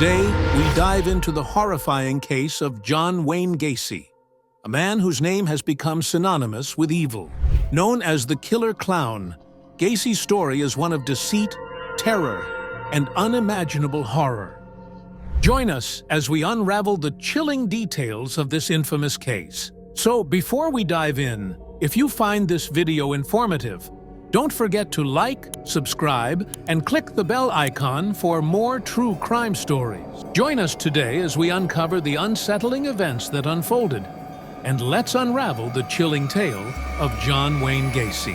Today, we dive into the horrifying case of John Wayne Gacy, a man whose name has become synonymous with evil. Known as the Killer Clown, Gacy's story is one of deceit, terror, and unimaginable horror. Join us as we unravel the chilling details of this infamous case. So, before we dive in, if you find this video informative, don't forget to like, subscribe, and click the bell icon for more true crime stories. Join us today as we uncover the unsettling events that unfolded, and let's unravel the chilling tale of John Wayne Gacy.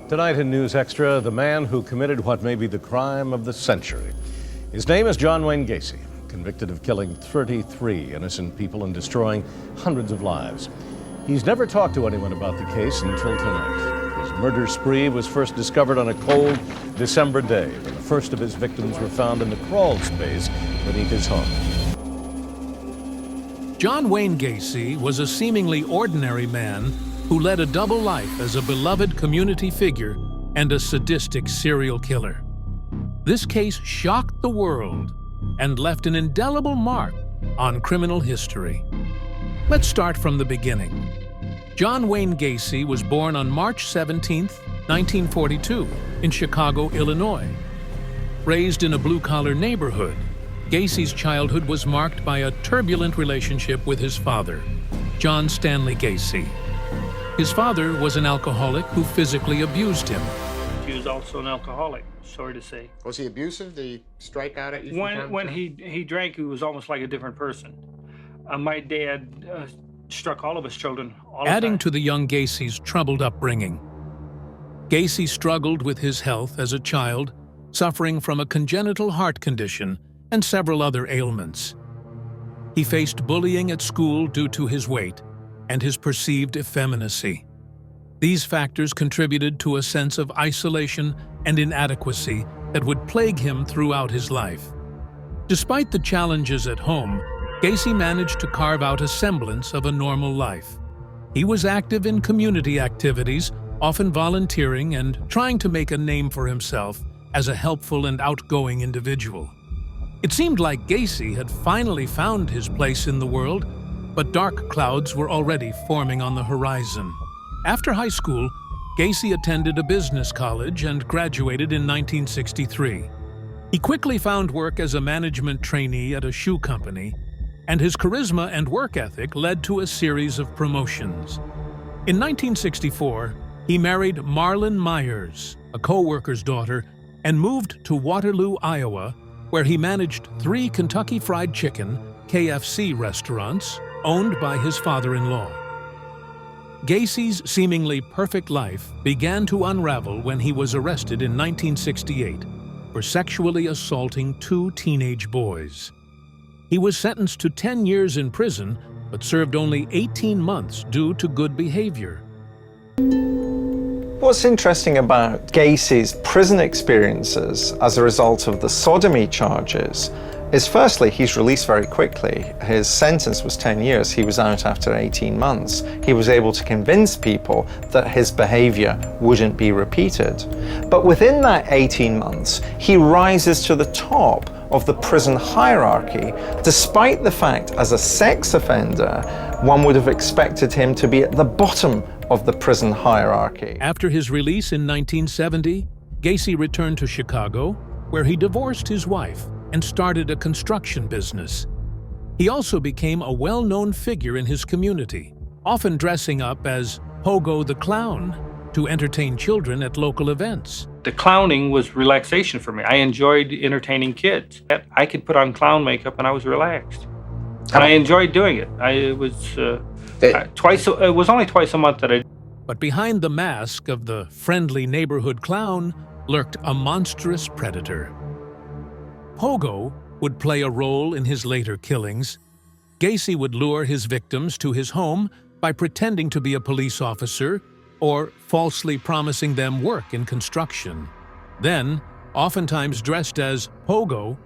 Tonight in News Extra, the man who committed what may be the crime of the century. His name is John Wayne Gacy, convicted of killing 33 innocent people and destroying hundreds of lives. He's never talked to anyone about the case until tonight. His murder spree was first discovered on a cold December day when the first of his victims were found in the crawl space beneath his home. John Wayne Gacy was a seemingly ordinary man who led a double life as a beloved community figure and a sadistic serial killer. This case shocked the world and left an indelible mark on criminal history. Let's start from the beginning. John Wayne Gacy was born on March 17, 1942, in Chicago, Illinois. Raised in a blue-collar neighborhood, Gacy's childhood was marked by a turbulent relationship with his father, John Stanley Gacy. His father was an alcoholic who physically abused him. He was also an alcoholic, sorry to say. Was he abusive? Did he strike out at you? When he drank, he was almost like a different person. My dad struck all of his children all the Adding time. to the young Gacy's troubled upbringing. Gacy struggled with his health as a child, suffering from a congenital heart condition and several other ailments. He faced bullying at school due to his weight and his perceived effeminacy. These factors contributed to a sense of isolation and inadequacy that would plague him throughout his life. Despite the challenges at home, Gacy managed to carve out a semblance of a normal life. He was active in community activities, often volunteering and trying to make a name for himself as a helpful and outgoing individual. It seemed like Gacy had finally found his place in the world, but dark clouds were already forming on the horizon. After high school, Gacy attended a business college and graduated in 1963. He quickly found work as a management trainee at a shoe company, and his charisma and work ethic led to a series of promotions. In 1964, he married Marlon Myers, a co-worker's daughter, and moved to Waterloo, Iowa, where he managed 3 Kentucky Fried Chicken (KFC) restaurants owned by his father-in-law. Gacy's seemingly perfect life began to unravel when he was arrested in 1968 for sexually assaulting 2 teenage boys. He was sentenced to 10 years in prison, but served only 18 months due to good behavior. What's interesting about Gacy's prison experiences as a result of the sodomy charges is, firstly, he's released very quickly. His sentence was 10 years. He was out after 18 months. He was able to convince people that his behavior wouldn't be repeated. But within that 18 months, he rises to the top of the prison hierarchy, despite the fact, as a sex offender, one would have expected him to be at the bottom of the prison hierarchy. After his release in 1970, Gacy returned to Chicago, where he divorced his wife and started a construction business. He also became a well-known figure in his community, often dressing up as Pogo the Clown to entertain children at local events. The clowning was relaxation for me. I enjoyed entertaining kids. I could put on clown makeup and I was relaxed. And I enjoyed doing it. It was only twice a month that I. But behind the mask of the friendly neighborhood clown lurked a monstrous predator. Pogo would play a role in his later killings. Gacy would lure his victims to his home by pretending to be a police officer or falsely promising them work in construction. Then, oftentimes dressed as Pogo,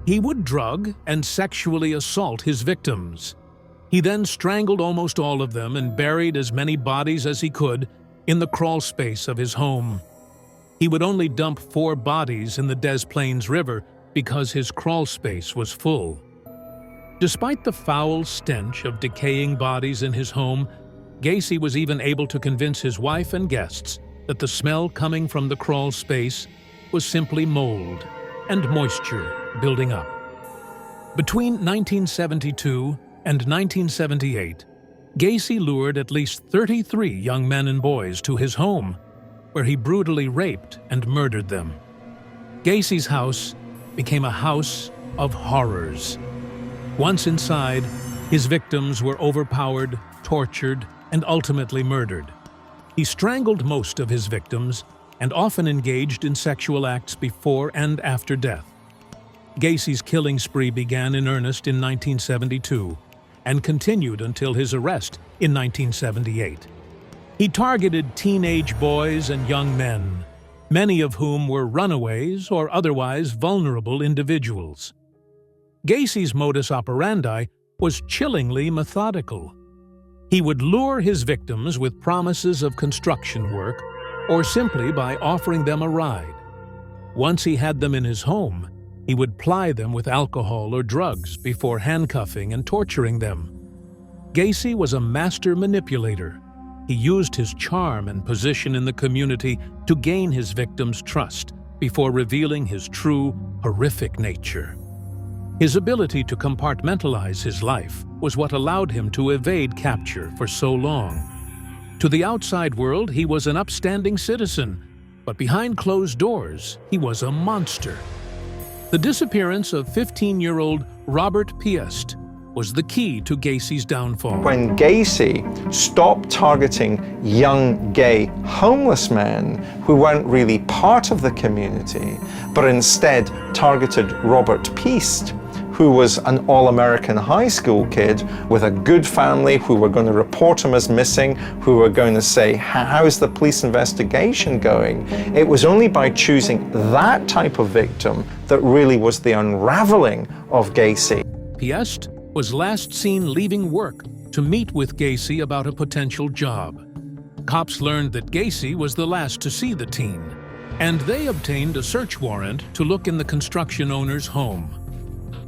he would drug and sexually assault his victims. He then strangled almost all of them and buried as many bodies as he could in the crawl space of his home. He would only dump 4 bodies in the Des Plaines River because his crawl space was full. Despite the foul stench of decaying bodies in his home, Gacy was even able to convince his wife and guests that the smell coming from the crawl space was simply mold and moisture building up. Between 1972 and 1978, Gacy lured at least 33 young men and boys to his home, where he brutally raped and murdered them. Gacy's house became a house of horrors. Once inside, his victims were overpowered, tortured, and ultimately murdered. He strangled most of his victims and often engaged in sexual acts before and after death. Gacy's killing spree began in earnest in 1972 and continued until his arrest in 1978. He targeted teenage boys and young men, many of whom were runaways or otherwise vulnerable individuals. Gacy's modus operandi was chillingly methodical. He would lure his victims with promises of construction work or simply by offering them a ride. Once he had them in his home, he would ply them with alcohol or drugs before handcuffing and torturing them. Gacy was a master manipulator. He used his charm and position in the community to gain his victims' trust before revealing his true, horrific nature. His ability to compartmentalize his life was what allowed him to evade capture for so long. To the outside world, he was an upstanding citizen, but behind closed doors, he was a monster. The disappearance of 15-year-old Robert Piest was the key to Gacy's downfall. When Gacy stopped targeting young gay homeless men who weren't really part of the community, but instead targeted Robert Piest, who was an all-American high school kid with a good family, who were going to report him as missing, who were going to say, how's the police investigation going? It was only by choosing that type of victim that really was the unraveling of Gacy. Piest was last seen leaving work to meet with Gacy about a potential job. Cops learned that Gacy was the last to see the teen, and they obtained a search warrant to look in the construction owner's home.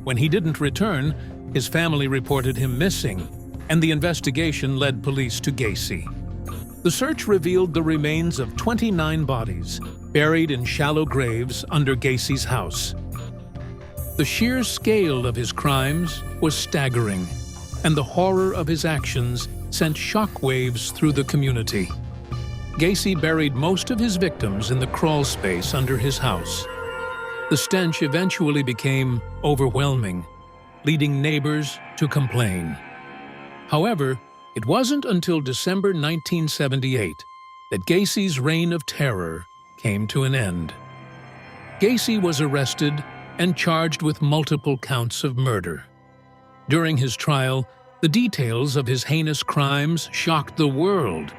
When he didn't return, his family reported him missing, and the investigation led police to Gacy. The search revealed the remains of 29 bodies buried in shallow graves under Gacy's house. The sheer scale of his crimes was staggering, and the horror of his actions sent shockwaves through the community. Gacy buried most of his victims in the crawl space under his house. The stench eventually became overwhelming, leading neighbors to complain. However, it wasn't until December 1978 that Gacy's reign of terror came to an end. Gacy was arrested and charged with multiple counts of murder. During his trial, the details of his heinous crimes shocked the world.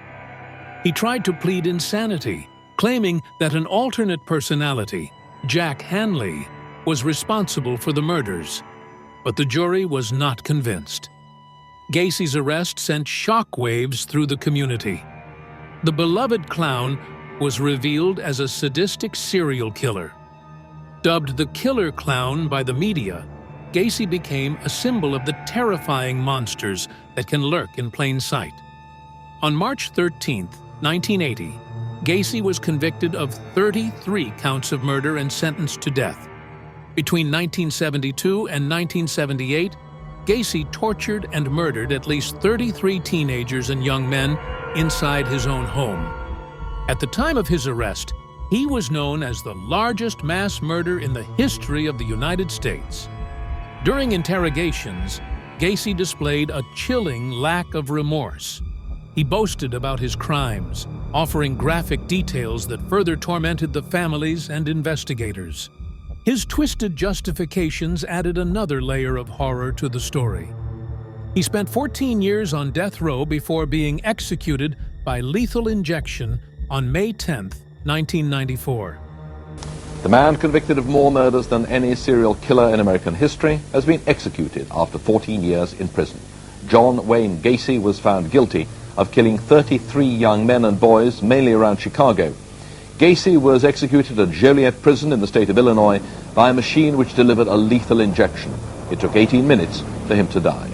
He tried to plead insanity, claiming that an alternate personality, Jack Hanley, was responsible for the murders, but the jury was not convinced. Gacy's arrest sent shockwaves through the community. The beloved clown was revealed as a sadistic serial killer. Dubbed the Killer Clown by the media, Gacy became a symbol of the terrifying monsters that can lurk in plain sight. On March 13, 1980, Gacy was convicted of 33 counts of murder and sentenced to death. Between 1972 and 1978, Gacy tortured and murdered at least 33 teenagers and young men inside his own home. At the time of his arrest, he was known as the largest mass murder in the history of the United States. During interrogations, Gacy displayed a chilling lack of remorse. He boasted about his crimes, offering graphic details that further tormented the families and investigators. His twisted justifications added another layer of horror to the story. He spent 14 years on death row before being executed by lethal injection on May 10, 1994. The man, convicted of more murders than any serial killer in American history, has been executed after 14 years in prison. John Wayne Gacy was found guilty of killing 33 young men and boys, mainly around Chicago. Gacy was executed at Joliet Prison in the state of Illinois by a machine which delivered a lethal injection. It took 18 minutes for him to die.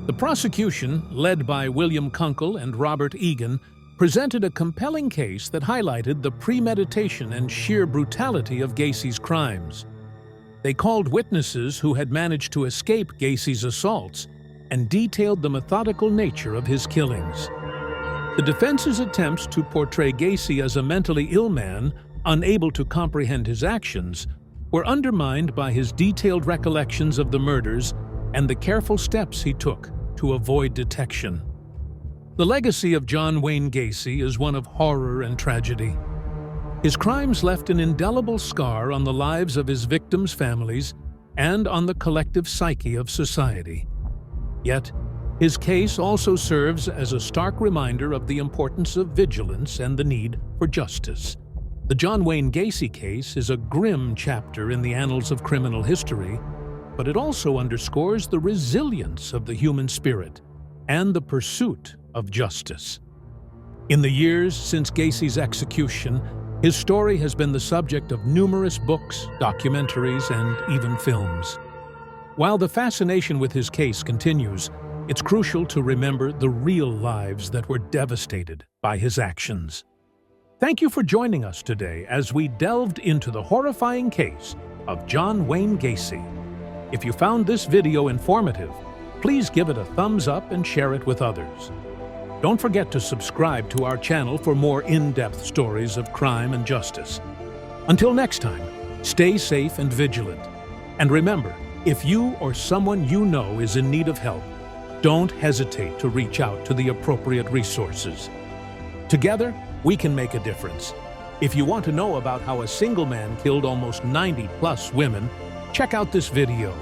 The prosecution, led by William Kunkel and Robert Egan, presented a compelling case that highlighted the premeditation and sheer brutality of Gacy's crimes. They called witnesses who had managed to escape Gacy's assaults and detailed the methodical nature of his killings. The defense's attempts to portray Gacy as a mentally ill man, unable to comprehend his actions, were undermined by his detailed recollections of the murders and the careful steps he took to avoid detection. The legacy of John Wayne Gacy is one of horror and tragedy. His crimes left an indelible scar on the lives of his victims' families and on the collective psyche of society. Yet, his case also serves as a stark reminder of the importance of vigilance and the need for justice. The John Wayne Gacy case is a grim chapter in the annals of criminal history, but it also underscores the resilience of the human spirit and the pursuit of justice. In the years since Gacy's execution, his story has been the subject of numerous books, documentaries, and even films. While the fascination with his case continues, it's crucial to remember the real lives that were devastated by his actions. Thank you for joining us today as we delved into the horrifying case of John Wayne Gacy. If you found this video informative, please give it a thumbs up and share it with others. Don't forget to subscribe to our channel for more in-depth stories of crime and justice. Until next time, stay safe and vigilant. And remember, if you or someone you know is in need of help, don't hesitate to reach out to the appropriate resources. Together, we can make a difference. If you want to know about how a single man killed almost 90+ women, check out this video.